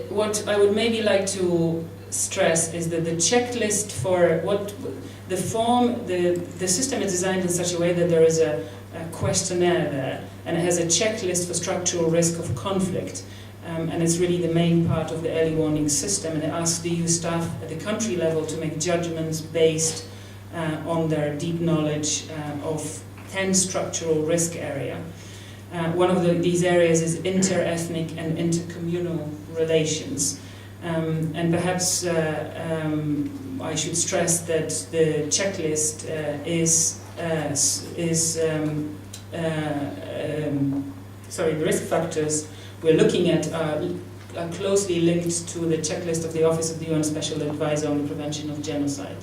What I would maybe like to stress is that the checklist for what the form, the system is designed in such a way that there is a questionnaire there, and it has a checklist for structural risk of conflict. And it's really the main part of the early warning system, and it asks the EU staff at the country level to make judgments based on their deep knowledge of 10 structural risk area. One of these areas is inter-ethnic and intercommunal relations. And perhaps I should stress that the checklist the risk factors we're looking at are closely linked to the checklist of the Office of the UN Special Advisor on the Prevention of Genocide.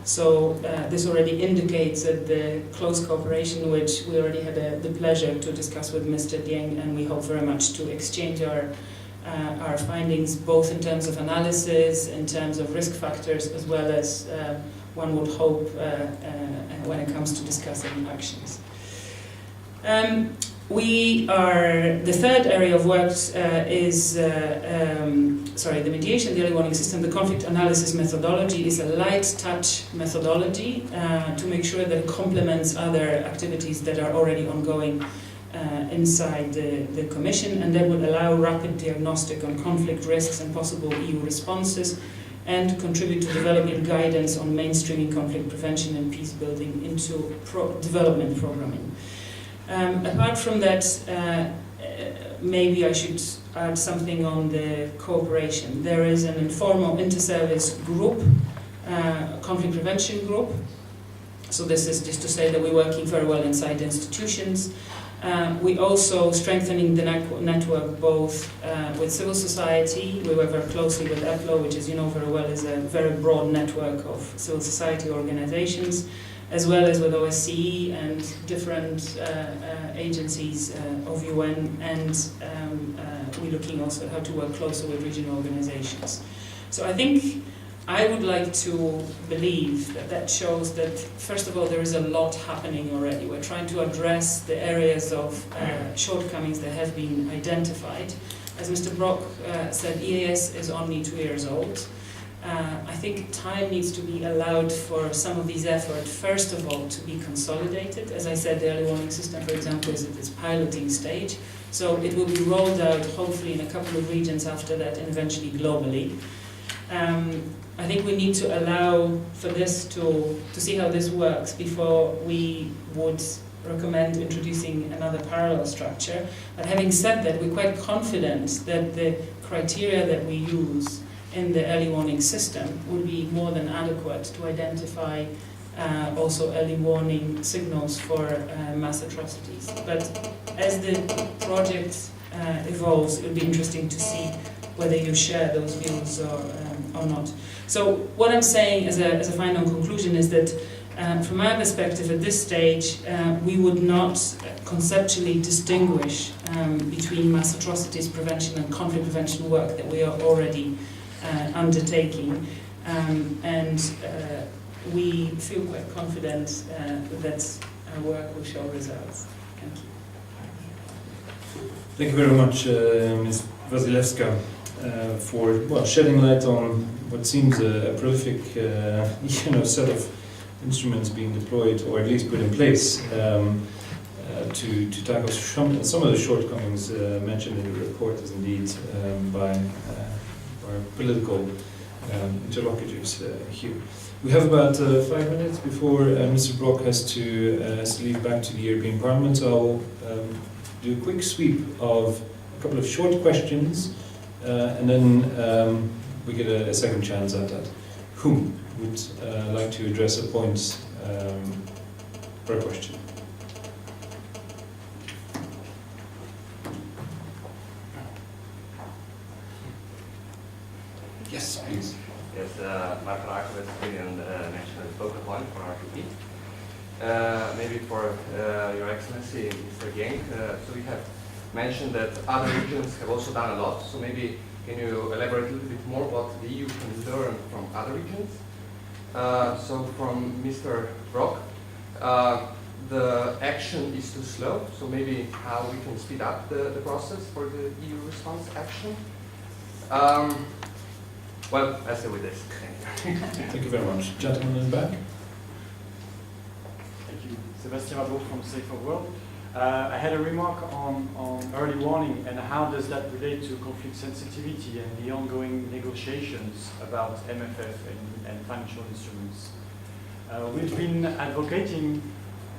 So this already indicates that the close cooperation, which we already had the pleasure to discuss with Mr. Dieng, and we hope very much to exchange our findings, both in terms of analysis, in terms of risk factors, as well as one would hope when it comes to discussing actions. The third area of work is the mediation, the early warning system. The conflict analysis methodology is a light touch methodology to make sure that it complements other activities that are already ongoing inside the Commission, and that would allow rapid diagnostic on conflict risks and possible EU responses, and contribute to developing guidance on mainstreaming conflict prevention and peace building into development programming. Apart from that, maybe I should add something on the cooperation. There is an informal inter-service group, conflict prevention group. So this is just to say that we're working very well inside institutions. We also strengthening the network both with civil society. We work very closely with EPLO, which, as you know very well, is a very broad network of civil society organizations, as well as with OSCE and different agencies of UN, and we're looking also at how to work closer with regional organizations. So I think I would like to believe that that shows that, first of all, there is a lot happening already. We're trying to address the areas of shortcomings that have been identified. As Mr. Brock said, EAS is only 2 years old. I think time needs to be allowed for some of these efforts, first of all, to be consolidated. As I said, the early warning system, for example, is at its piloting stage. So it will be rolled out, hopefully, in a couple of regions after that, and eventually globally. I think we need to allow for this to see how this works before we would recommend introducing another parallel structure. But having said that, we're quite confident that the criteria that we use in the early warning system would be more than adequate to identify also early warning signals for mass atrocities. But as the project evolves, it would be interesting to see whether you share those views or not. So what I'm saying as a final conclusion is that from my perspective at this stage, we would not conceptually distinguish between mass atrocities prevention and conflict prevention work that we are already undertaking, and we feel quite confident that our work will show results. Thank you. Thank you very much, Ms. Wasilewska, for shedding light on what seems a prolific set of instruments being deployed, or at least put in place, to tackle some of the shortcomings mentioned in the report, as indeed by our political interlocutors here. We have about 5 minutes before Mr. Brock has to leave back to the European Parliament, so I'll do a quick sweep of a couple of short questions, and then we get a second chance at that. Who would like to address a point per question? Yes, please. Yes, Mark Rakovic, European National Focal Point for RTP. Maybe for Your Excellency, Mr. Genk. So we have mentioned that other regions have also done a lot. So maybe can you elaborate a little bit more what the EU can learn from other regions? So from Mr. Brock, the action is too slow, so maybe how we can speed up the process for the EU response action. Well, I'll stay with this. Thank you very much. Gentleman in the back. Thank you. Sebastian Rabot from Safer World. I had a remark on early warning and how does that relate to conflict sensitivity and the ongoing negotiations about MFF and financial instruments. We've been advocating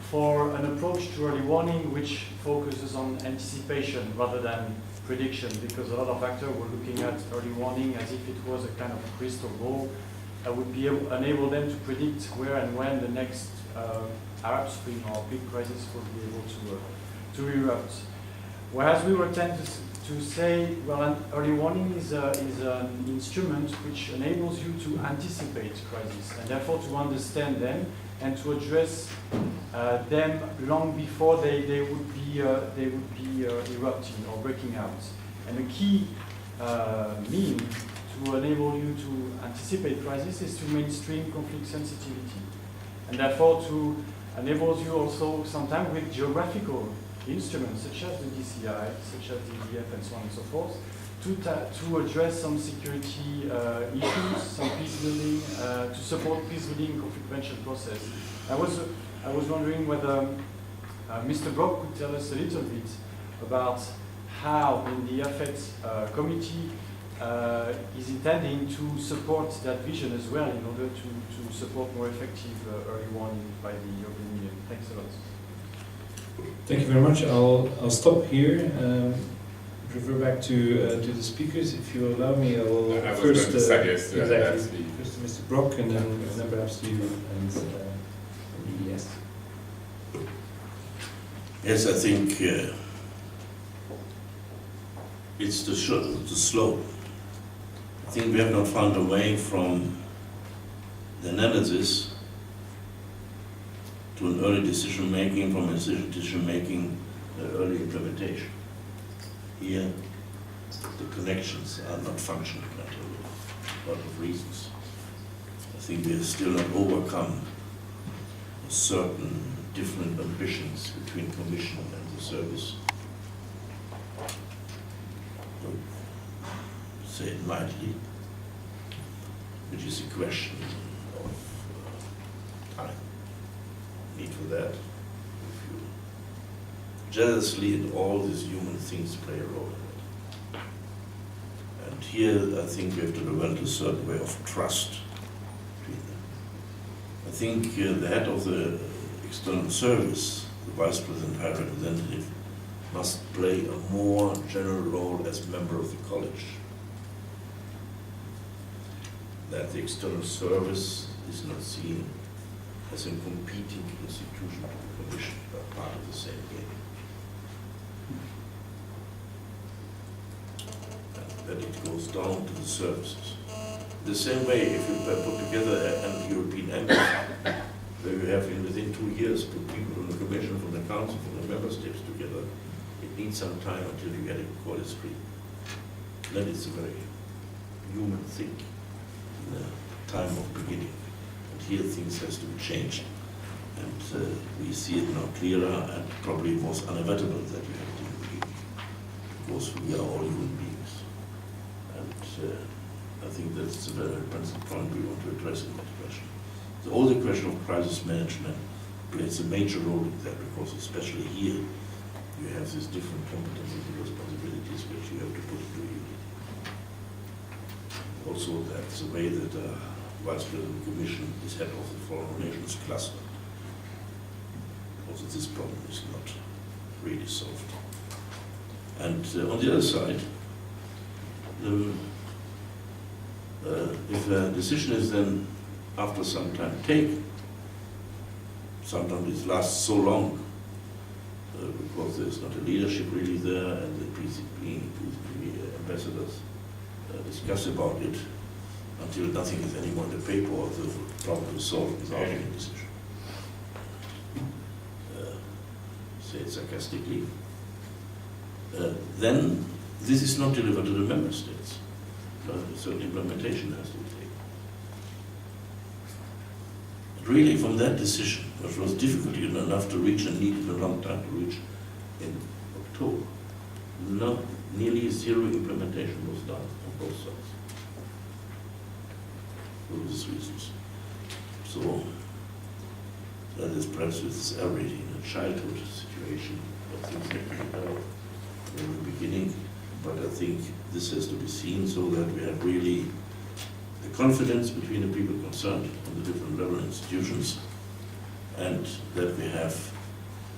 for an approach to early warning which focuses on anticipation rather than prediction, because a lot of actors were looking at early warning as if it was a kind of crystal ball that would be enable them to predict where and when the next Arab Spring or big crisis will be able to erupt. Whereas we were tend to say, well, an early warning is an instrument which enables you to anticipate crises and therefore to understand them and to address them long before they would be erupting or breaking out. And the key mean to enable you to anticipate crisis is to mainstream conflict sensitivity, and therefore to enable you also sometimes with geographical instruments such as the DCI, such as the EDF, and so on and so forth, to address some security issues, some peace building, to support peace building and conflict prevention process. I was wondering whether Mr. Brock could tell us a little bit about how in the AFET committee is intending to support that vision as well in order to support more effective early warning by the European Union. Thanks a lot. Thank you very much. I'll stop here. Refer back to the speakers. If you allow me, I will first suggest exactly. First to Mr. Brock, and then perhaps to you and EES. Yes, I think it's too slow. I think we have not found a way from the analysis to an early decision making, from a decision making early implementation. Here, the connections are not functioning at a lot of reasons. I think we have still not overcome certain different ambitions between Commission and the service. To say it mildly, which is a question of time. Need for that. If you jealously and all these human things play a role in it. And here I think we have to develop a certain way of trust between them. I think the head of the external service, the Vice President High Representative, must play a more general role as member of the college. That the external service is not seen as a competing institution to the Commission, but part of the same game. And that it goes down to the services. The same way, if you put together an European embassy, where you have within 2 years put people from the Commission, from the Council, from the Member States together, it needs some time until you get a choristry. Then it's a very human thing in the time of beginning. And here things has to be changed. And we see it now clearer, and probably it was unavoidable that you have to in the beginning. Because we are all human beings. And I think that's a very principal point we want to address in that question. So all the question of crisis management plays a major role in that, because especially here you have these different competencies and responsibilities which you have to put into unity. Also, that's the way that Vice President of the Commission is head of the Foreign Relations Cluster. Also, this problem is not really solved. And on the other side, if a decision is then after some time taken, sometimes it lasts so long because there's not a leadership really there, and the PCP ambassadors discuss about it until nothing is anymore in the paper, or the problem is solved without any decision. Say it sarcastically. Then this is not delivered to the member states. So implementation has to be taken. And really from that decision, which was difficult enough to reach and needed a long time to reach in October, not nearly zero implementation was done on both sides. For these reasons. So that is perhaps with already in a childhood situation, but things that we develop in the beginning. But I think this has to be seen so that we have really the confidence between the people concerned on the different level institutions, and that we have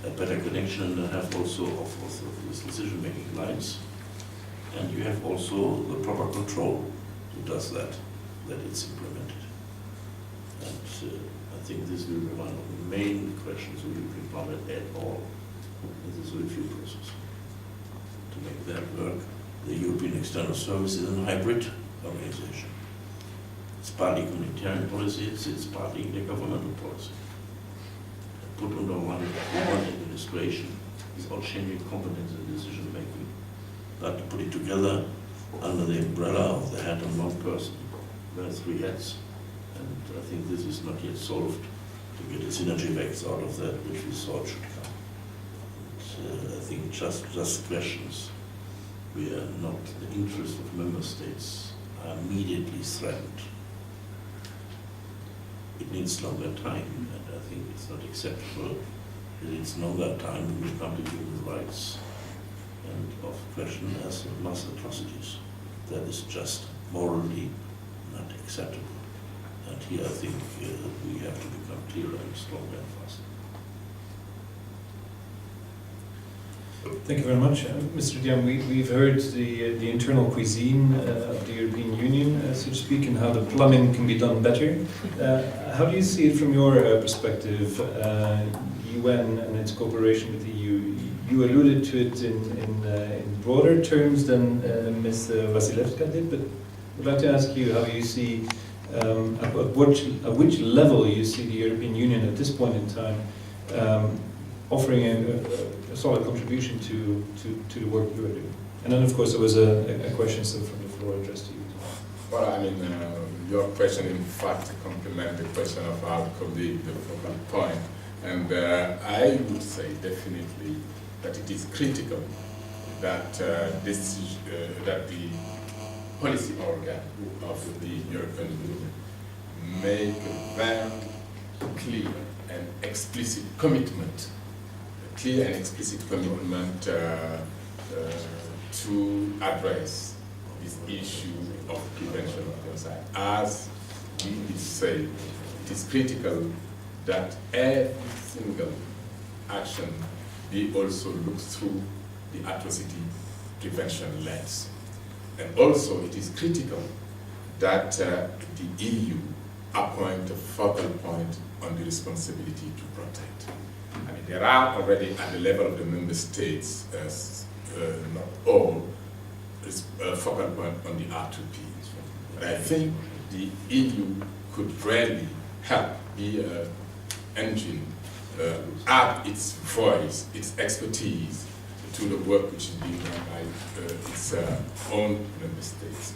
a better connection and have also of these decision-making lines. And you have also the proper control who does that it's implemented. And I think this will be one of the main questions of the European Parliament at all in this review process. To make that work, the European External Service is a hybrid organization. It's partly communitarian policy, it's partly the governmental policy. Put under one administration without changing competence and decision making, but to put it together under the umbrella of the head of one person. There are three heads, and I think this is not yet solved to get a synergy effects out of that, which we thought should come. And, I think just questions where not the interest of member states are immediately threatened. It needs longer time, and I think it's not acceptable that it's longer time when we come to human rights and of question as mass atrocities. That is just morally not acceptable. And here I think we have to become clearer and stronger and faster. Thank you very much. Mr. Diam, we've heard the internal cuisine of the European Union, so to speak, and how the plumbing can be done better. How do you see it from your perspective, UN and its cooperation with the EU? You alluded to it in broader terms than Ms. Vasilevska did, but I'd like to ask you how you see, at which level you see the European Union at this point in time offering a solid contribution to the work you are doing. And then, of course, there was a question still from the floor addressed to you. Well, I mean, your question, in fact, complements the question of our colleague, the focal point. And I would say definitely that it is critical that that the policy organ of the European Union make a very clear and explicit commitment, to address this issue of prevention of genocide. As we will say, it is critical that every single action be also looked through the atrocity prevention lens. And also it is critical that the EU appoint a focal point on the responsibility to protect. I mean, there are already at the level of the member states, not all, focal point on the R2P. But I think the EU could really help be an engine, add its voice, its expertise to the work which is being done by its own member states.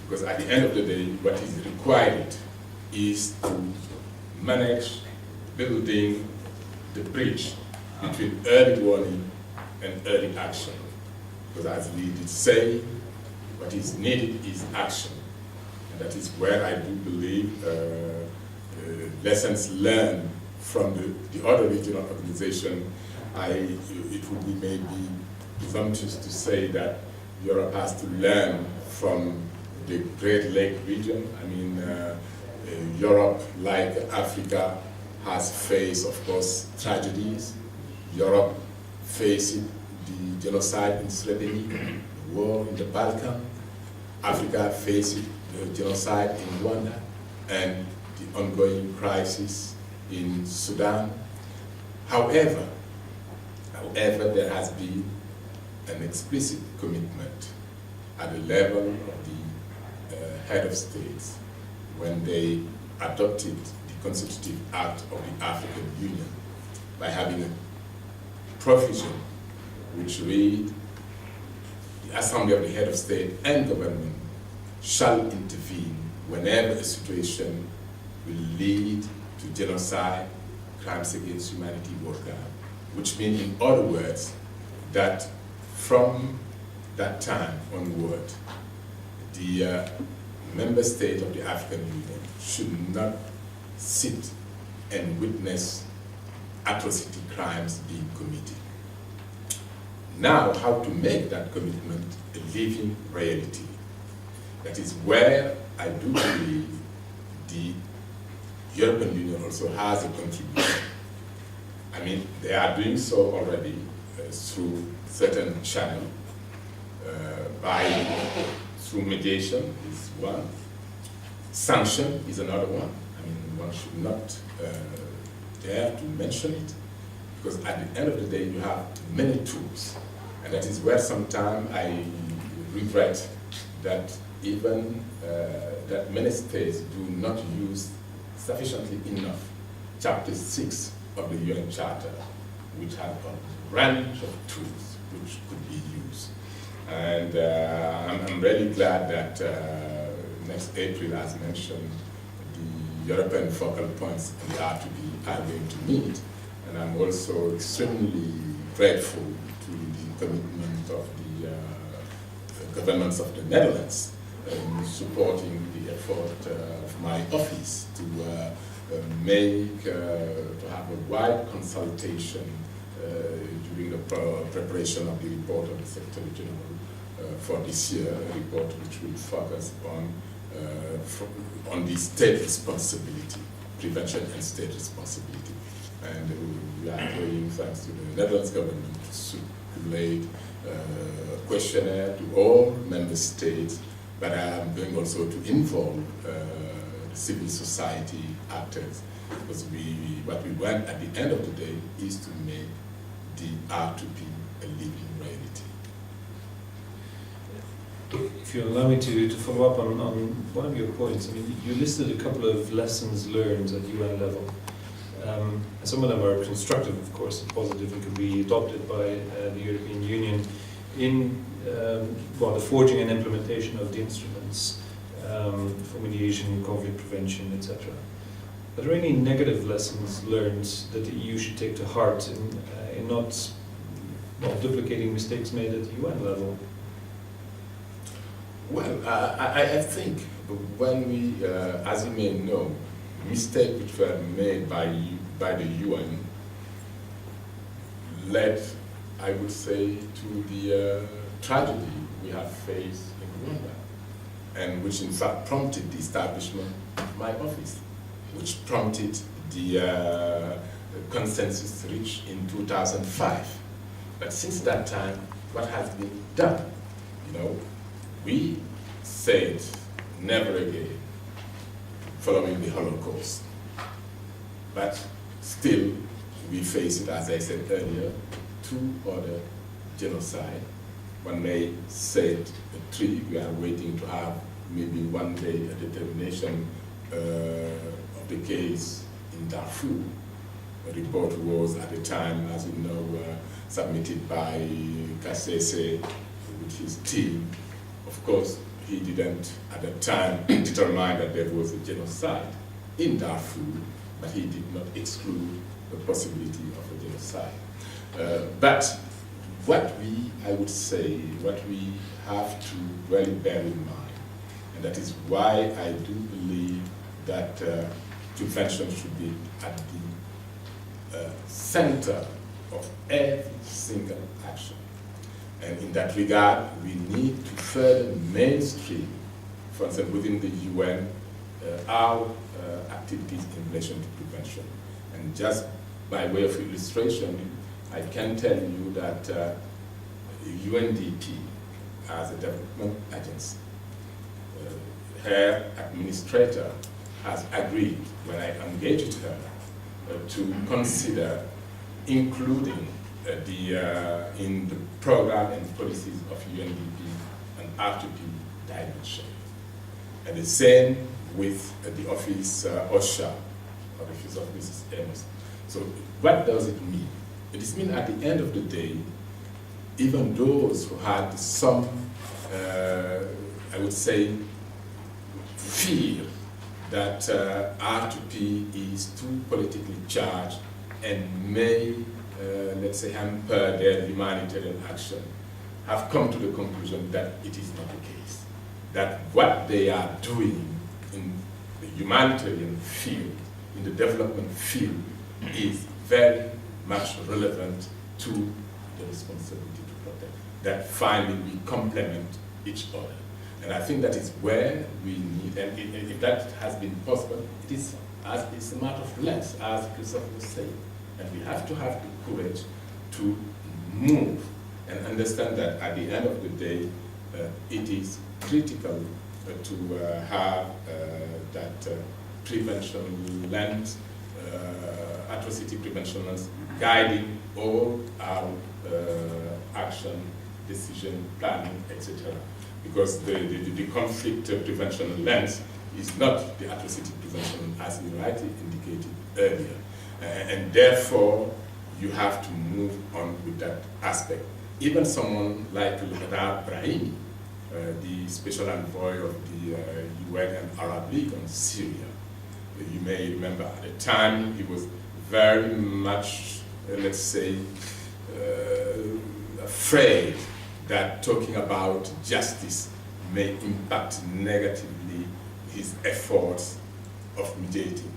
Because at the end of the day, what is required is to manage building the bridge between early warning and early action. Because as we did say, what is needed is action. And that is where I do believe lessons learned from the other regional organization. It would be maybe presumptuous to say that Europe has to learn from the Great Lake region. I mean, Europe, like Africa, has faced, of course, tragedies. Europe faced the genocide in Srebrenica, the war in the Balkans. Africa faced the genocide in Rwanda and the ongoing crisis in Sudan. However, there has been an explicit commitment at the level of the head of states when they adopted the Constitutive Act of the African Union by having a provision which read, the Assembly of the Head of State and Government shall intervene whenever a situation will lead to genocide, crimes against humanity, war crime, which means, in other words, that from that time onward, the member state of the African Union should not sit and witness atrocity crimes being committed. Now, how to make that commitment a living reality? That is where I do believe the European Union also has a contribution. I mean, they are doing so already through certain channels, through mediation is one, sanction is another one. I mean, one should not dare to mention it, because at the end of the day, you have many tools, and that is where sometimes I regret that even that many states do not use sufficiently enough Chapter 6 of the UN Charter, which has a range of tools which could be used. And I'm really glad that next April, as mentioned, the European focal points in the R2P are going to meet. And I'm also extremely grateful to the commitment of the governments of the Netherlands in supporting the effort of my office to have a wide consultation during the preparation of the report of the Secretary General for this year, a report which will focus on the state responsibility, prevention and state responsibility. And we are going, thanks to the Netherlands government, to circulate a questionnaire to all member states, but I am going also to involve civil society actors, because what we want at the end of the day is to make the R2P a living reality. If you allow me to follow up on one of your points, I mean, you listed a couple of lessons learned at UN level. Some of them are constructive, of course, and positive, and can be adopted by the European Union in the forging and implementation of the instruments for mediation, conflict prevention, etc. Are there any negative lessons learned that the EU should take to heart in not duplicating mistakes made at the UN level? Well, I think when we, as you may know, mistakes which were made by the UN led, I would say, to the tragedy we have faced in Rwanda, and which in fact prompted the establishment of my office, which prompted the consensus reached in 2005. But since that time, what has been done? You know, we said never again following the Holocaust. But still, we face it, as I said earlier, 2 other genocide. One may say 3, we are waiting to have maybe one day a determination of the case in Darfur. A report was at the time, as you know, submitted by Kasese with his team. Of course, he didn't at the time determine that there was a genocide in Darfur, but he did not exclude the possibility of a genocide. But what I would say, what we have to really bear in mind, and that is why I do believe that prevention should be at the center of every single action. And in that regard, we need to further mainstream, for instance, within the UN, our activities in relation to prevention. And just by way of illustration, I can tell you that UNDP, as a development agency, her administrator has agreed, when I engaged her, to consider including in the program and policies of UNDP an R2P dimension. And the same with the office OSHA, or the office of Mrs. Amos. So what does it mean? It means at the end of the day, even those who had some, I would say, fear that R2P is too politically charged and may, let's say, hamper their humanitarian action, have come to the conclusion that it is not the case. That what they are doing in the humanitarian field, in the development field, is very much relevant to the responsibility to protect. That finally we complement each other. And I think that is where we need, and if that has been possible, it's a matter of length, as Christophe was saying. And we have to have the courage to move and understand that at the end of the day, it is critical to have that prevention lens, atrocity prevention lens, guiding all our action, decision, planning, etc. Because the conflict prevention lens is not the atrocity prevention, as you rightly indicated earlier. And therefore, you have to move on with that aspect. Even someone like Raad Brahimi, the special envoy of the UN and Arab League on Syria, you may remember at the time he was very much, let's say, afraid that talking about justice may impact negatively his efforts of mediating.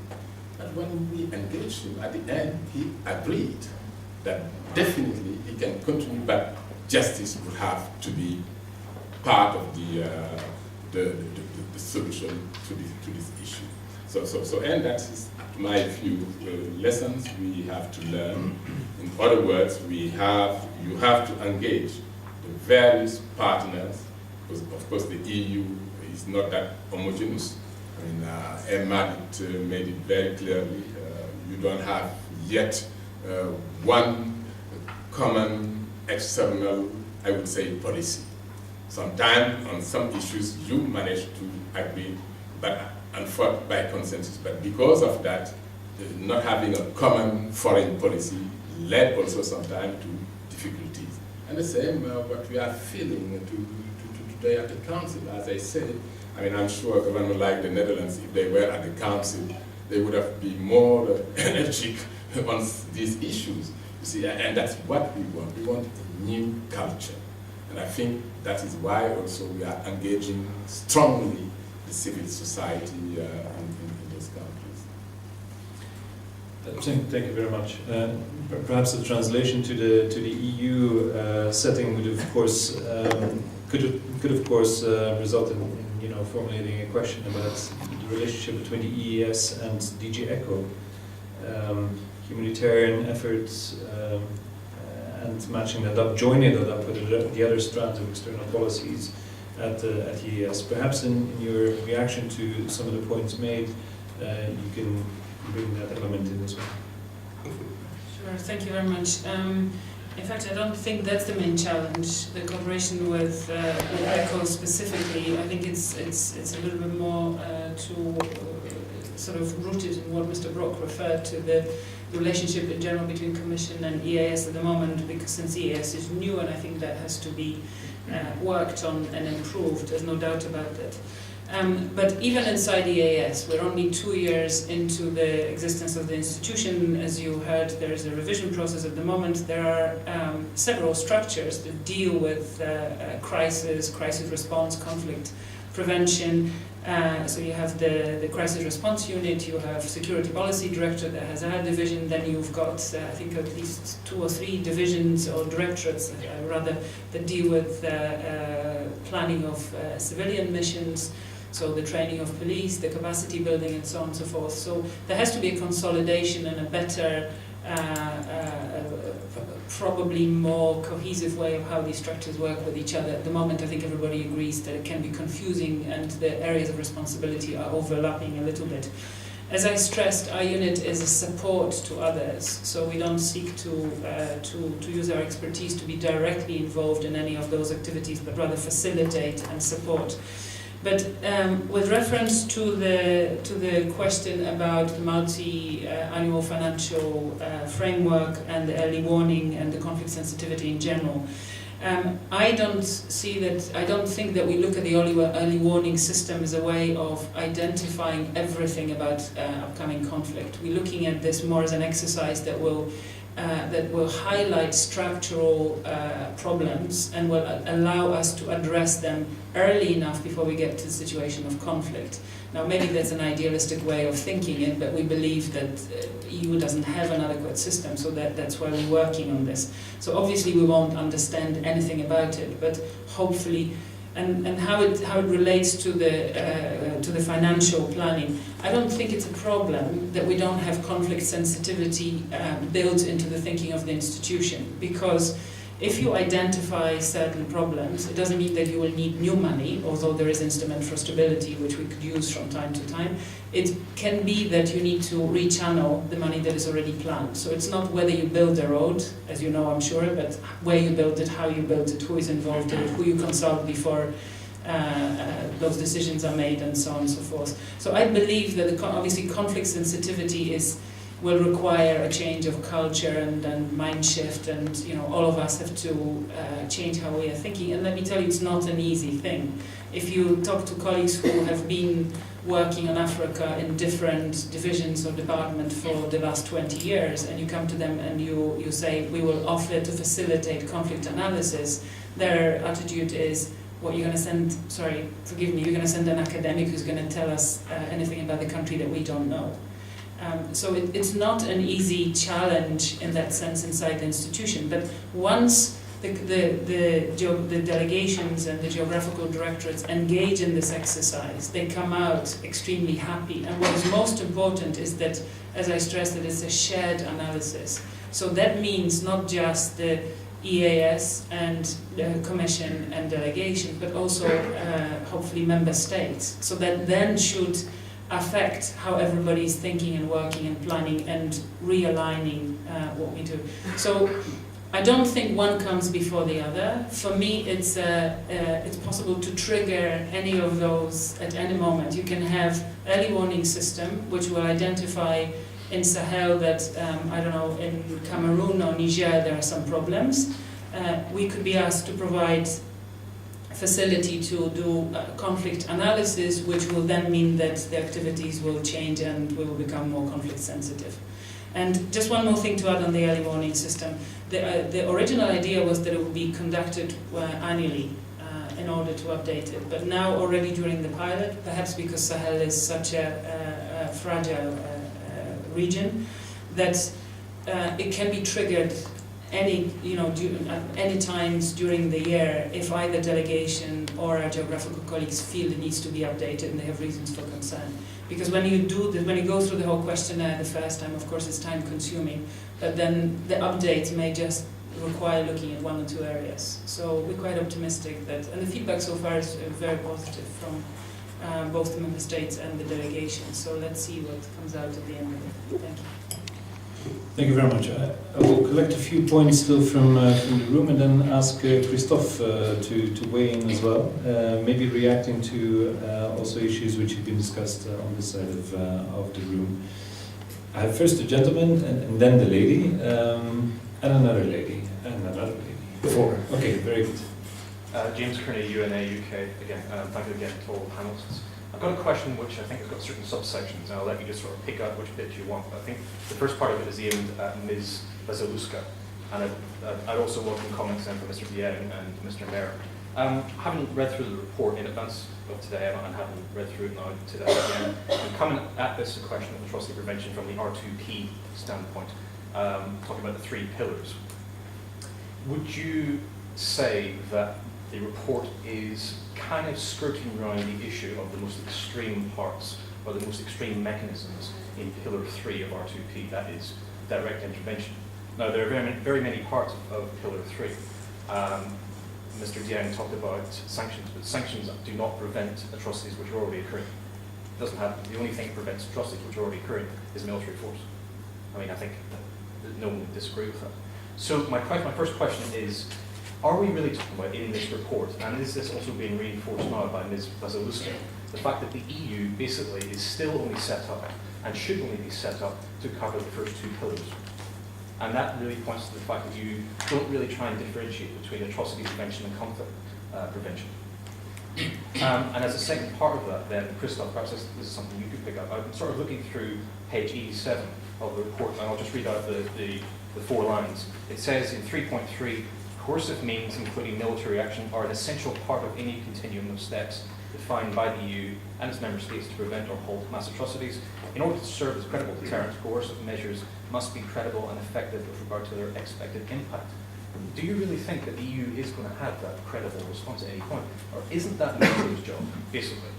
But when we engaged him at the end, he agreed that definitely he can continue, but justice would have to be part of the solution to this issue. And that is, to my view, lessons we have to learn. In other words, you have to engage the various partners, because of course the EU is not that homogeneous. I mean, Emma made it very clearly, you don't have yet one common external, I would say, policy. Sometimes on some issues you manage to agree, but and fought by consensus. But because of that, not having a common foreign policy led also sometimes to difficulties. And the same what we are feeling today at the Council, as I said. I mean, I'm sure a government like the Netherlands, if they were at the Council, they would have been more energetic on these issues. You see, and that's what we want. We want a new culture. And I think that is why also we are engaging strongly the civil society in those countries. Thank you very much. Perhaps the translation to the EU setting would, of course, could of course result in formulating a question about the relationship between the EES and DG ECHO, humanitarian efforts, and matching that up, joining that up with the other strands of external policies at EES. Perhaps in your reaction to some of the points made, you can bring that element in as well. Sure, thank you very much. In fact, I don't think that's the main challenge. The cooperation with ECHO specifically, I think it's a little bit more sort of rooted in what Mr. Brock referred to, the relationship in general between Commission and EAS at the moment, because since EAS is new, and I think that has to be worked on and improved. There's no doubt about that. But even inside EAS, we're only 2 years into the existence of the institution. As you heard, there is a revision process at the moment. There are several structures that deal with crisis response, conflict prevention. So you have the crisis response unit, you have security policy director that has a division, then you've got I think at least 2 or 3 divisions or directorates rather that deal with planning of civilian missions. So the training of police, the capacity building, and so on and so forth. So there has to be a consolidation and a better, probably more cohesive way of how these structures work with each other. At the moment, I think everybody agrees that it can be confusing and the areas of responsibility are overlapping a little bit. As I stressed, our unit is a support to others, so we don't seek to use our expertise to be directly involved in any of those activities, but rather facilitate and support. But with reference to the question about the multi-annual financial framework and the early warning and the conflict sensitivity in general, I don't think that we look at the early warning system as a way of identifying everything about upcoming conflict. We're looking at this more as an exercise that will highlight structural problems and will allow us to address them early enough before we get to the situation of conflict. Now, maybe that's an idealistic way of thinking it, but we believe that EU doesn't have an adequate system, so that's why we're working on this. So obviously we won't understand anything about it, but hopefully, and how it relates to the financial planning. I don't think it's a problem that we don't have conflict sensitivity built into the thinking of the institution, because if you identify certain problems, it doesn't mean that you will need new money, although there is instrument for stability, which we could use from time to time. It can be that you need to rechannel the money that is already planned. So it's not whether you build a road, as you know, I'm sure, but where you build it, how you build it, who is involved in it, who you consult before those decisions are made, and so on and so forth. So I believe that obviously conflict sensitivity will require a change of culture and mind shift, and all of us have to change how we are thinking. And let me tell you, it's not an easy thing. If you talk to colleagues who have been working on Africa in different divisions or departments for the last 20 years, and you come to them and you say, we will offer to facilitate conflict analysis, their attitude is, what you're going to send, sorry, forgive me, you're going to send an academic who's going to tell us anything about the country that we don't know. So it's not an easy challenge in that sense inside the institution, but once the delegations and the geographical directorates engage in this exercise, they come out extremely happy. And what is most important is that, as I stressed, that it's a shared analysis. So that means not just the EAS and the Commission and delegation, but also hopefully member states. So that then should affect how everybody is thinking and working and planning and realigning what we do. So I don't think one comes before the other. For me, it's possible to trigger any of those at any moment. You can have early warning system, which will identify in Sahel that, I don't know, in Cameroon or Niger there are some problems. We could be asked to provide facility to do conflict analysis, which will then mean that the activities will change and we will become more conflict sensitive. And just one more thing to add on the early warning system. The original idea was that it would be conducted annually in order to update it. But now already during the pilot, perhaps because Sahel is such a fragile region, that it can be triggered any times during the year if either delegation or our geographical colleagues feel it needs to be updated and they have reasons for concern. Because when you go through the whole questionnaire the first time, of course it's time consuming, but then the update may just require looking at one or two areas. So we're quite optimistic that, and the feedback so far is very positive from both the member states and the delegation. So let's see what comes out at the end of it. Thank you. Thank you very much. I will collect a few points still from the room and then ask Christophe to weigh in as well, maybe reacting to also issues which have been discussed on this side of the room. I have first the gentleman and then the lady, and another lady, and another lady. Four. Okay, very good. James Kearney, UNA UK. Again, thank you again to all the panelists. I've got a question which I think has got certain subsections, and I'll let you just sort of pick out which bit you want. I think the first part of it is aimed at Ms. Bazaluska, and I'd also welcome comments then from Mr. Dieng and Mr. Mayer. Having read through the report in advance of today, and having read through it now today again, I'm coming at this question of atrocity prevention from the R2P standpoint, talking about the three pillars. Would you say that the report is kind of skirting around the issue of the most extreme parts or the most extreme mechanisms in Pillar 3 of R2P, that is direct intervention? Now, there are very many parts of Pillar 3. Mr. Dieng talked about sanctions, but sanctions do not prevent atrocities which are already occurring. It doesn't happen. The only thing that prevents atrocities which are already occurring is military force. I mean, I think that no one would disagree with that. So my first question is, are we really talking about in this report, and is this also being reinforced now by Ms. Bazaluska, the fact that the EU basically is still only set up and should only be set up to cover the first two pillars? And that really points to the fact that you don't really try and differentiate between atrocity prevention and conflict prevention. And as a second part of that, then, Christoph, perhaps this is something you could pick up. I'm sort of looking through page 87 of the report, and I'll just read out the 4 lines. It says in 3.3, coercive means, including military action, are an essential part of any continuum of steps defined by the EU and its member states to prevent or halt mass atrocities. In order to serve as credible deterrent, coercive measures must be credible and effective with regard to their expected impact. Do you really think that the EU is going to have that credible response at any point? Or isn't that NATO's job, basically?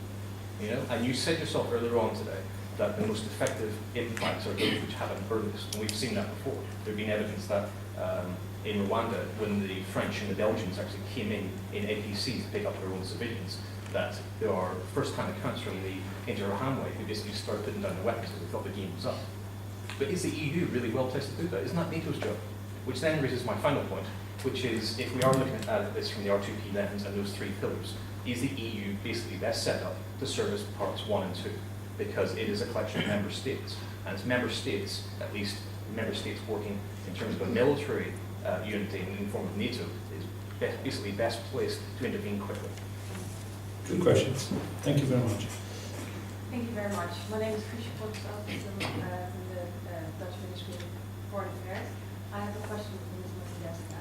You know? And you said yourself earlier on today that the most effective impacts are those which happen earliest. And we've seen that before. There's been evidence that in Rwanda, when the French and the Belgians actually came in APCs to pick up their own civilians, that there are first-hand accounts from the Interahamwe who basically started putting down the weapons because they thought the game was up. But is the EU really well placed to do that? Isn't that NATO's job? Which then raises my final point, which is if we are looking at this from the R2P lens and those 3 pillars, is the EU basically best set up to service parts 1 and 2? Because it is a collection of member states, and it's member states, at least member states working in terms of a military unity in the form of NATO, is basically best placed to intervene quickly. Good questions. Thank you very much. Thank you very much. My name is Krisha Volksveld from the Dutch Ministry of Foreign Affairs. I have a question for Ms. Masidesta.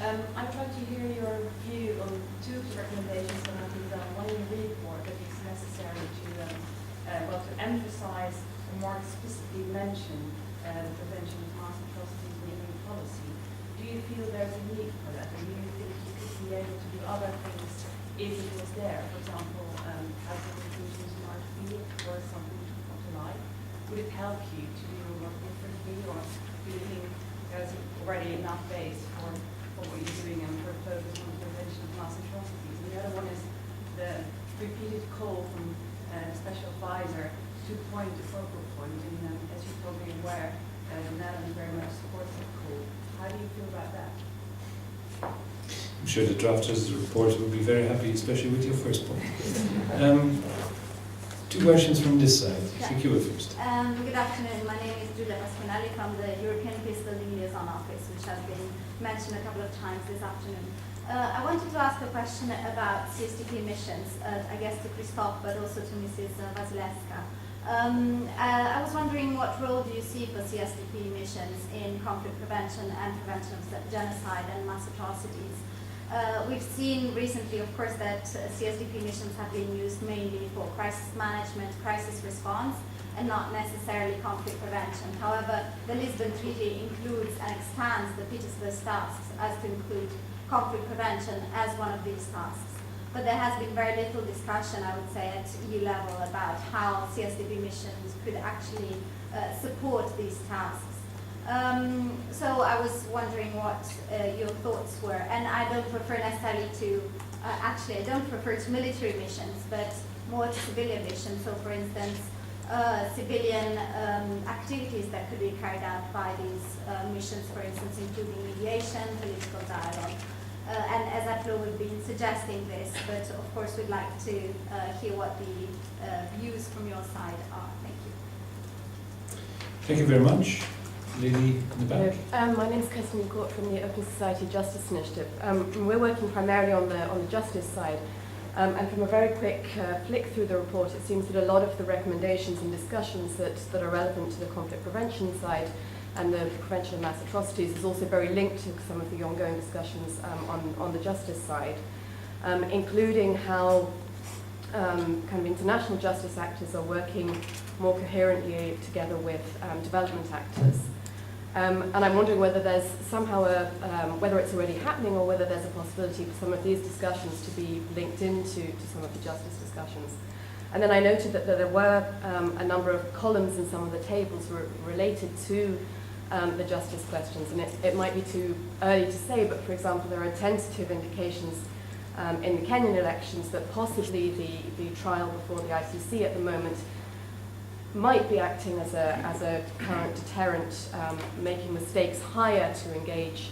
I'd like to hear your view on 2 of the recommendations that have been done. One in the report that it's necessary to to emphasize and more explicitly mention the prevention of mass atrocities in EU policy. Do you feel there's a need for that? Or do you think you could be able to do other things if it was there? For example, as the conclusions in R2P or something to come to life? Would it help you to do your work differently, or do you think there's already enough base for what you're doing and for focus on the prevention of mass atrocities? And the other one is the repeated call from Special Advisor to point the focal point, and as you're probably aware, the Netherlands very much supports that call. How do you feel about that? I'm sure the drafters of the report will be very happy, especially with your first point. 2 questions from this side. Secure first. Good afternoon. My name is Giulia Pasquinelli from the European Fiscal Liaison Office, which has been mentioned a couple of times this afternoon. I wanted to ask a question about CSDP missions, I guess to Christoph, but also to Mrs. Wasilewska. I was wondering, what role do you see for CSDP missions in conflict prevention and prevention of genocide and mass atrocities? We've seen recently, of course, that CSDP missions have been used mainly for crisis management, crisis response, and not necessarily conflict prevention. However, the Lisbon Treaty includes and expands the Petersburg tasks as to include conflict prevention as one of these tasks. But there has been very little discussion, I would say, at EU level about how CSDP missions could actually support these tasks. So I was wondering what your thoughts were. And I don't refer necessarily to, actually I don't refer to military missions, but more to civilian missions. So for instance, civilian activities that could be carried out by these missions, for instance, including mediation, political dialogue. And as Aplo would be suggesting this, but of course we'd like to hear what the views from your side are. Thank you. Thank you very much. Lady in the back. My name is Kirsten Court from the Open Society Justice Initiative. We're working primarily on the justice side. And from a very quick flick through the report, it seems that a lot of the recommendations and discussions that are relevant to the conflict prevention side and the prevention of mass atrocities is also very linked to some of the ongoing discussions on the justice side, including how kind of international justice actors are working more coherently together with development actors. And I'm wondering whether there's somehow whether it's already happening or whether there's a possibility for some of these discussions to be linked into some of the justice discussions. And then I noted that there were a number of columns in some of the tables related to the justice questions. And it might be too early to say, but for example, there are tentative indications in the Kenyan elections that possibly the trial before the ICC at the moment might be acting as a current deterrent, making the stakes higher to engage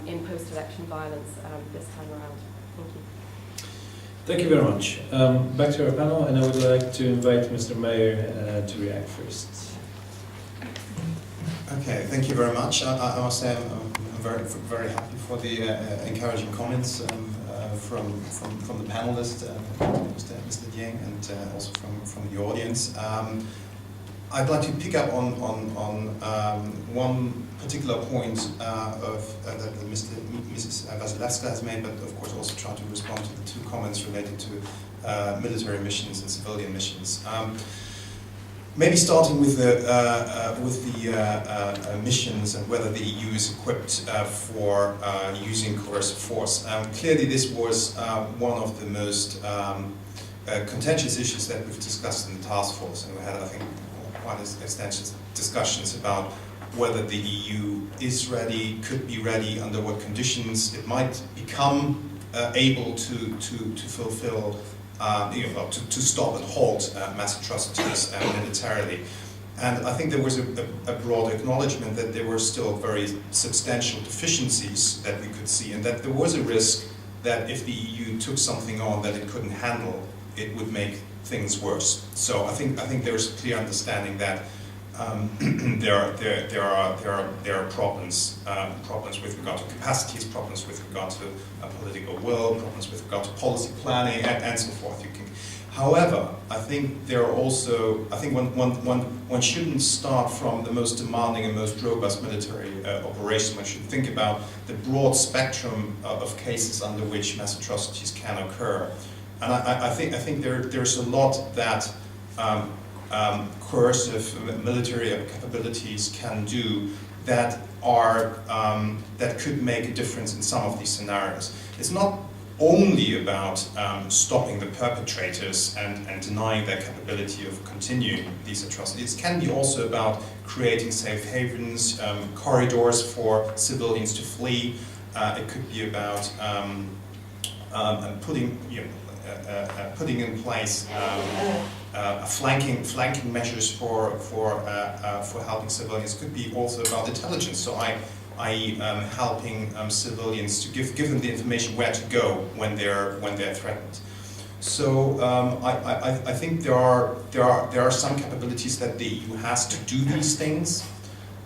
in post-election violence this time around. Thank you. Thank you very much. Back to our panel, and I would like to invite Mr. Meyer to react first. Okay. Okay, thank you very much. I must say I'm very happy for the encouraging comments from the panelists, Mr. Dieng, and also from the audience. I'd like to pick up on one particular point that Mrs. Vasilevska has made, but of course also try to respond to the two comments related to military missions and civilian missions. Maybe starting with the missions and whether the EU is equipped for using coercive force. Clearly, this was one of the most contentious issues that we've discussed in the task force, and we had, I think, quite extensive discussions about whether the EU is ready, could be ready, under what conditions it might become able to fulfill. To stop and halt mass atrocities militarily. And I think there was a broad acknowledgement that there were still very substantial deficiencies that we could see, and that there was a risk that if the EU took something on that it couldn't handle, it would make things worse. So I think there's a clear understanding that there are problems with regard to capacities, problems with regard to political will, problems with regard to policy planning, and so forth. However, I think there are also, I think one shouldn't start from the most demanding and most robust military operation. One should think about the broad spectrum of cases under which mass atrocities can occur. And I think there's a lot that coercive military capabilities can do that that could make a difference in some of these scenarios. It's not only about stopping the perpetrators and denying their capability of continuing these atrocities. It can be also about creating safe havens, corridors for civilians to flee. It could be about putting in place flanking measures for helping civilians. It could be also about intelligence. So i.e. helping civilians to give them the information where to go when they're threatened. So I think there are some capabilities that the EU has to do these things,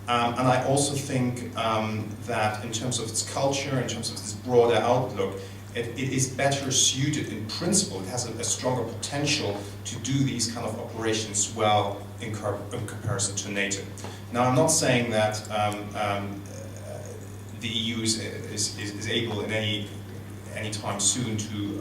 and I also think that in terms of its culture, in terms of its broader outlook, it is better suited in principle. It has a stronger potential to do these kind of operations well in comparison to NATO. Now, I'm not saying that the EU is able in any time soon to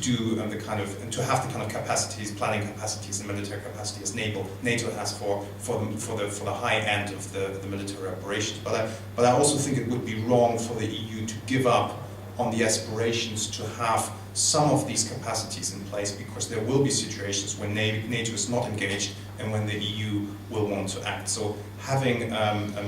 do the kind of to have the kind of capacities, planning capacities, and military capacity as NATO has for the high end of the military operations. But I also think it would be wrong for the EU to give up on the aspirations to have some of these capacities in place, because there will be situations when NATO is not engaged and when the EU will want to act. So having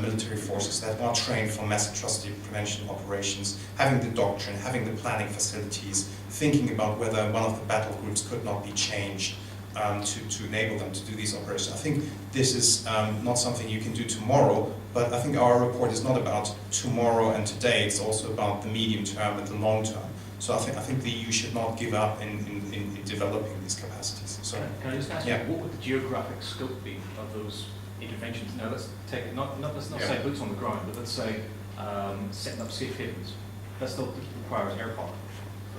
military forces that are trained for mass atrocity prevention operations, having the doctrine, having the planning facilities, thinking about whether one of the battle groups could not be changed to enable them to do these operations. I think this is not something you can do tomorrow, but I think our report is not about tomorrow and today, it's also about the medium term and the long term. So I think the EU should not give up in developing these capacities. So, can I just ask you, what would the geographic scope be of those interventions? Now let's take, let's not say boots on the ground, but let's say setting up safe havens. That still requires air power.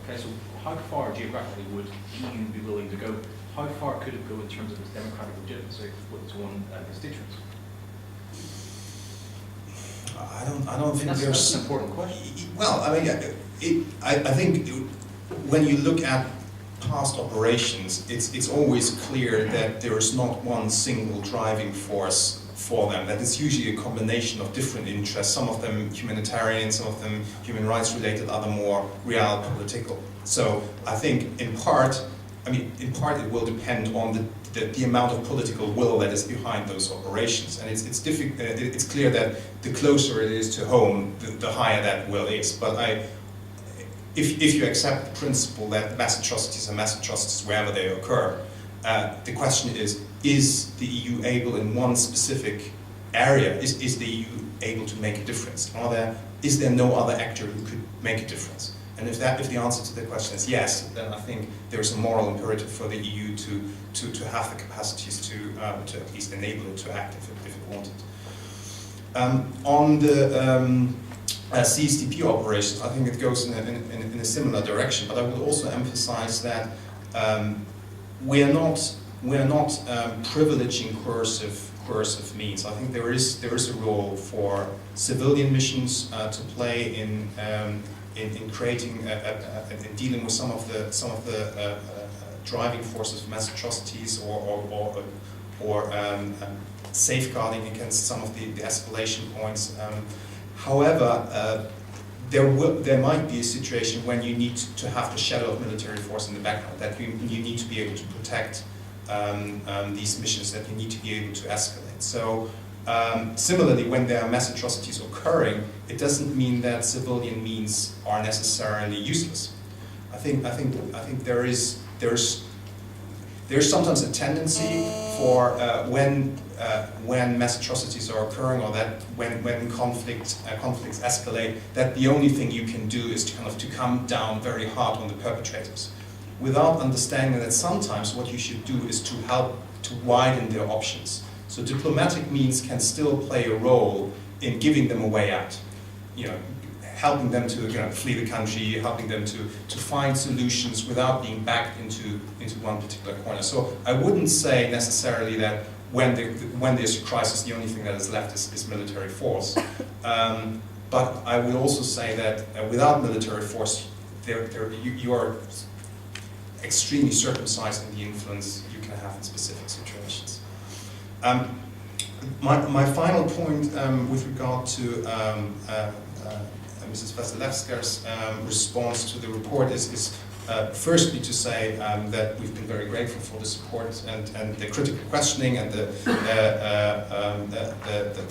Okay, so how far geographically would the EU be willing to go? How far could it go in terms of its democratic legitimacy with its own constituents? I don't think that's an important question. Well, I mean, I think when you look at past operations, it's always clear that there is not one single driving force for them. That it's usually a combination of different interests. Some of them humanitarian, some of them human rights related, other more real political. So I think in part it will depend on the amount of political will that is behind those operations, and it's clear that the closer it is to home, the higher that will is. But if you accept the principle that mass atrocities are mass atrocities wherever they occur, the question is the EU able in one specific area? Is the EU able to make a difference? Is there no other actor who could make a difference? And if the answer to the question is yes, then I think there's a moral imperative for the EU to have the capacities to at least enable it to act if it wanted. On the CSTP operations, I think it goes in a similar direction, but I would also emphasize that we are not privileging coercive means. I think there is a role for civilian missions to play in creating in dealing with some of the driving forces of mass atrocities or safeguarding against some of the escalation points. However, there might be a situation when you need to have the shadow of military force in the background, that you need to be able to protect these missions, that you need to be able to escalate. So similarly, when there are mass atrocities occurring, it doesn't mean that civilian means are necessarily useless. I think there's sometimes a tendency for when mass atrocities are occurring, or that when conflicts escalate, that the only thing you can do is to come down very hard on the perpetrators, without understanding that sometimes what you should do is to help to widen their options. So diplomatic means can still play a role in giving them a way out. Helping them to flee the country, helping them to find solutions without being backed into one particular corner. So I wouldn't say necessarily that when there's a crisis, the only thing that is left is military force. But I would also say that without military force, you are extremely circumcised in the influence you can have in specific situations. My final point with regard to Mrs. Vasilevska's response to the report is firstly to say that we've been very grateful for the support and the critical questioning and the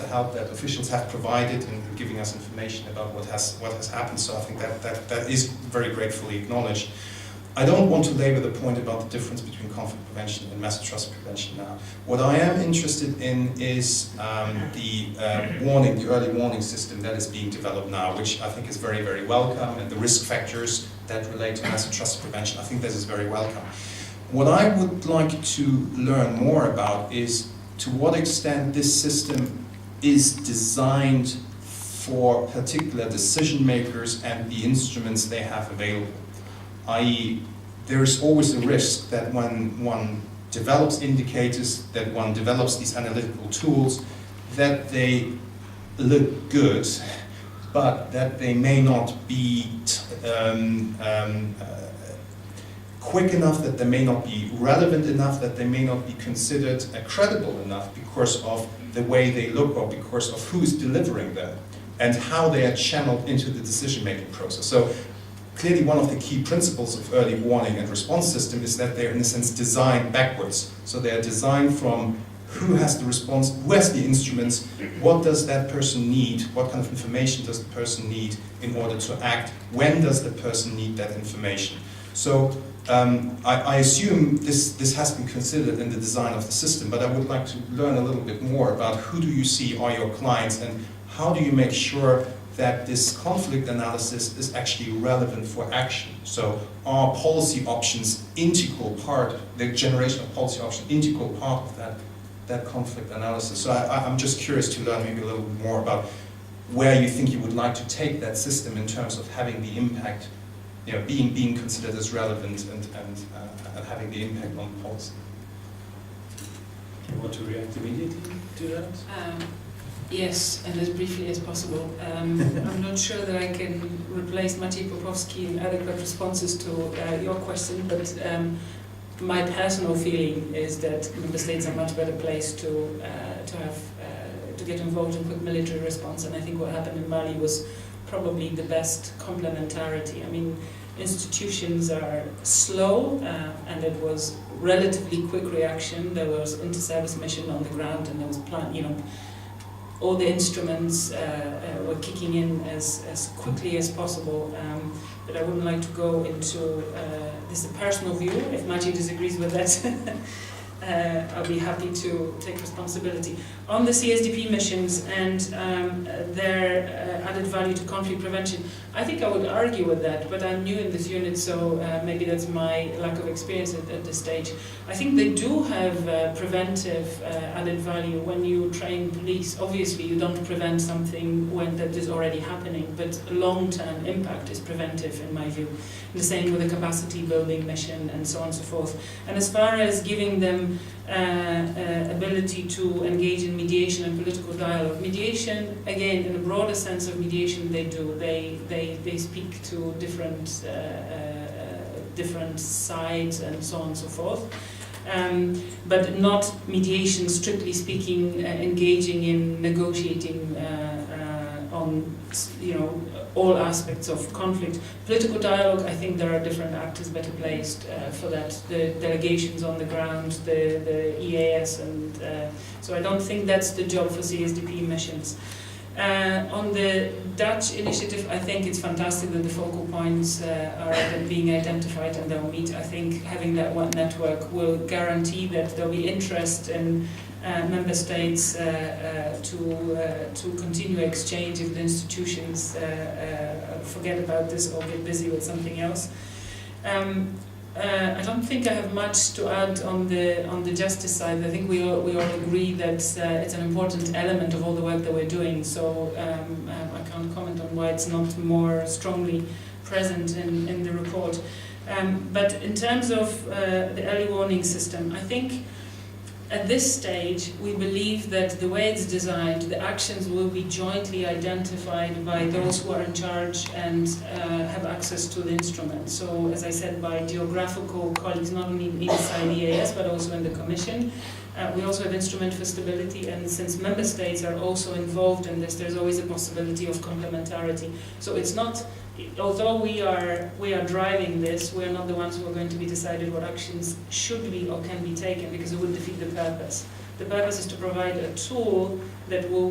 help that officials have provided in giving us information about what has happened. So I think that is very gratefully acknowledged. I don't want to labor the point about the difference between conflict prevention and mass atrocity prevention now. What I am interested in is the early warning system that is being developed now, which I think is very, very welcome, and the risk factors that relate to mass atrocity prevention. I think this is very welcome. What I would like to learn more about is to what extent this system is designed for particular decision makers and the instruments they have available. I.e., there is always a risk that when one develops indicators, that one develops these analytical tools, that they look good, but that they may not be quick enough, that they may not be relevant enough, that they may not be considered credible enough because of the way they look or because of who is delivering them and how they are channeled into the decision-making process. So clearly one of the key principles of early warning and response system is that they're in a sense designed backwards. So they are designed from who has the response, who has the instruments, what does that person need, what kind of information does the person need in order to act, when does the person need that information. So I assume this has been considered in the design of the system, but I would like to learn a little bit more about who do you see are your clients and how do you make sure that this conflict analysis is actually relevant for action. So are policy options integral part, the generation of policy options, integral part of that conflict analysis? So I'm just curious to learn maybe a little bit more about where you think you would like to take that system in terms of having the impact, being considered as relevant and having the impact on policy. You want to react immediately to that? Yes, and as briefly as possible. I'm not sure that I can replace Maciej Popowski in adequate responses to your question, but my personal feeling is that member states are much better placed to get involved in quick military response, and I think what happened in Mali was probably the best complementarity. I mean, institutions are slow, and it was relatively quick reaction. There was inter-service mission on the ground, and there was all the instruments were kicking in as quickly as possible, but I wouldn't like to go into this is a personal view. If Maciej disagrees with that, I'll be happy to take responsibility. On the CSDP missions and their added value to conflict prevention, I think I would argue with that, but I'm new in this unit, so maybe that's my lack of experience at this stage. I think they do have preventive added value when you train police. Obviously, you don't prevent something when that is already happening, but long-term impact is preventive in my view. The same with a capacity building mission and so on and so forth. And as far as giving them ability to engage in mediation and political dialogue, mediation, again, in a broader sense of mediation, they do. They speak to different different sides and so on and so forth. But not mediation, strictly speaking, engaging in negotiating on, all aspects of conflict. Political dialogue, I think there are different actors better placed for that. The delegations on the ground, the EAS, and so I don't think that's the job for CSDP missions. On the Dutch initiative, I think it's fantastic that the focal points are being identified and they'll meet. I think having that one network will guarantee that there'll be interest in member states to continue exchange if the institutions forget about this or get busy with something else. I don't think I have much to add on the justice side. I think we all agree that it's an important element of all the work that we're doing. So I can't comment on why it's not more strongly present in the report. But in terms of the early warning system, I think at this stage, we believe that the way it's designed, the actions will be jointly identified by those who are in charge and have access to the instrument. So, as I said, by geographical colleagues, not only inside the EAS, but also in the Commission. We also have instrument for stability, and since member states are also involved in this, there's always a possibility of complementarity. So it's not, although we are driving this, we're not the ones who are going to be decided what actions should be or can be taken, because it would defeat the purpose. The purpose is to provide a tool that will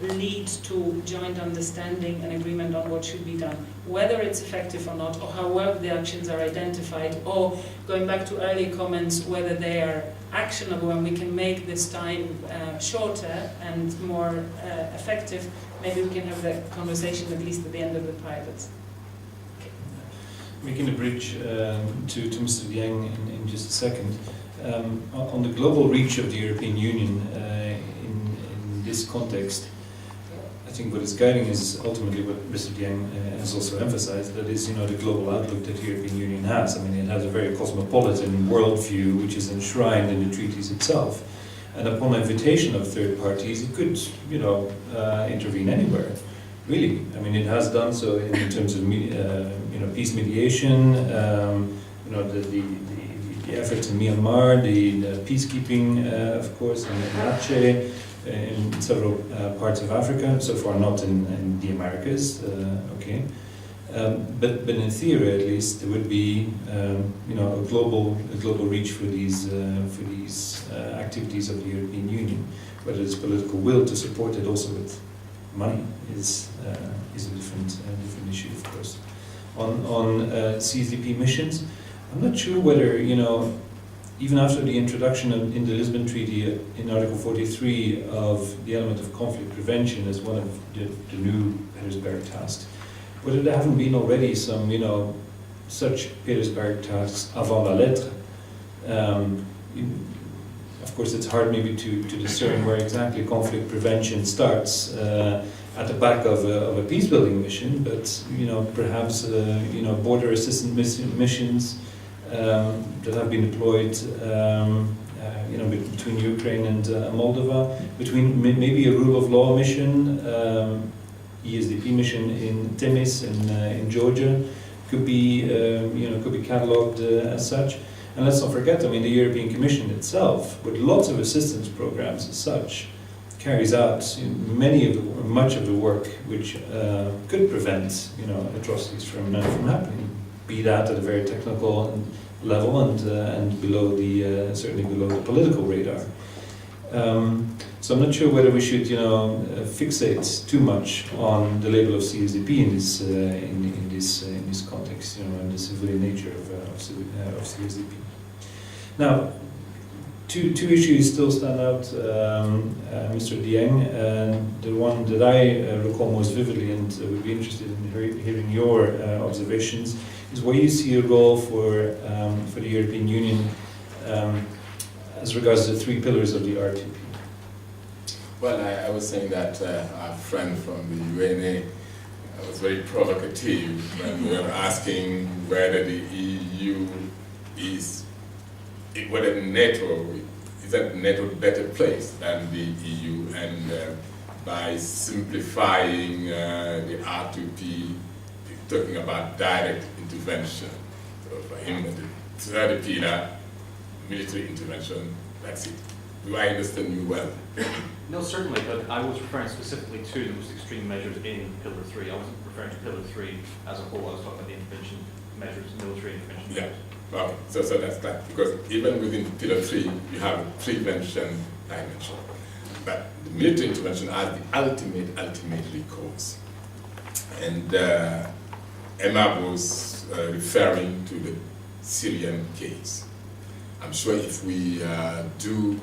lead to joint understanding and agreement on what should be done, whether it's effective or not, or however the actions are identified, or going back to earlier comments, whether they are actionable and we can make this time shorter and more effective. Maybe we can have that conversation at least at the end of the pilot. Making a bridge to Mr. Yang in just a second. On the global reach of the European Union in this context, I think what is guiding is ultimately what Mr. Yang has also emphasized, that is, the global outlook that the European Union has. I mean, it has a very cosmopolitan worldview which is enshrined in the treaties itself. And upon invitation of third parties, it could, intervene anywhere. Really, I mean, it has done so in terms of, peace mediation, the efforts in Myanmar, the peacekeeping, of course, in Aceh, in several parts of Africa. So far, not in the Americas. Okay. But in theory, at least, there would be a global reach for these activities of the European Union. Whether it's political will to support it, also with money, is a different issue, of course. On CSDP missions, I'm not sure whether even after the introduction in the Lisbon Treaty in Article 43 of the element of conflict prevention as one of the new Petersberg tasks, whether there haven't been already some, such Petersberg tasks avant la lettre. Of course, it's hard maybe to discern where exactly conflict prevention starts at the back of a peace-building mission, but perhaps border assistance missions that have been deployed, between Ukraine and Moldova, between maybe a rule of law mission. ESDP mission in Temis in Georgia could be catalogued as such. And let's not forget, I mean, the European Commission itself, with lots of assistance programs as such, carries out much of the work which could prevent atrocities from happening. Be that at a very technical level and below certainly below the political radar. So I'm not sure whether we should, fixate too much on the label of CSDP in this context, and the civilian nature of CSDP. Now, two issues still stand out, Mr. Dieng, and the one that I recall most vividly and would be interested in hearing your observations is where you see a role for the European Union as regards the 3 pillars of the RTP. Well, I was saying that our friend from the UNA was very provocative when we were asking whether the EU is, whether NATO, is that NATO better placed than the EU, and by simplifying the R2P, talking about direct intervention. So for him, the third pillar, military intervention, that's it. Do I understand you well? No, certainly, but I was referring specifically to the most extreme measures in Pillar 3. I wasn't referring to Pillar 3 as a whole. I was talking about the intervention measures, military intervention measures. Yeah, okay, so that's that. Because even within Pillar 3, you have a prevention dimension. But the military intervention has the ultimate recourse. And Emma was referring to the Syrian case. I'm sure if we do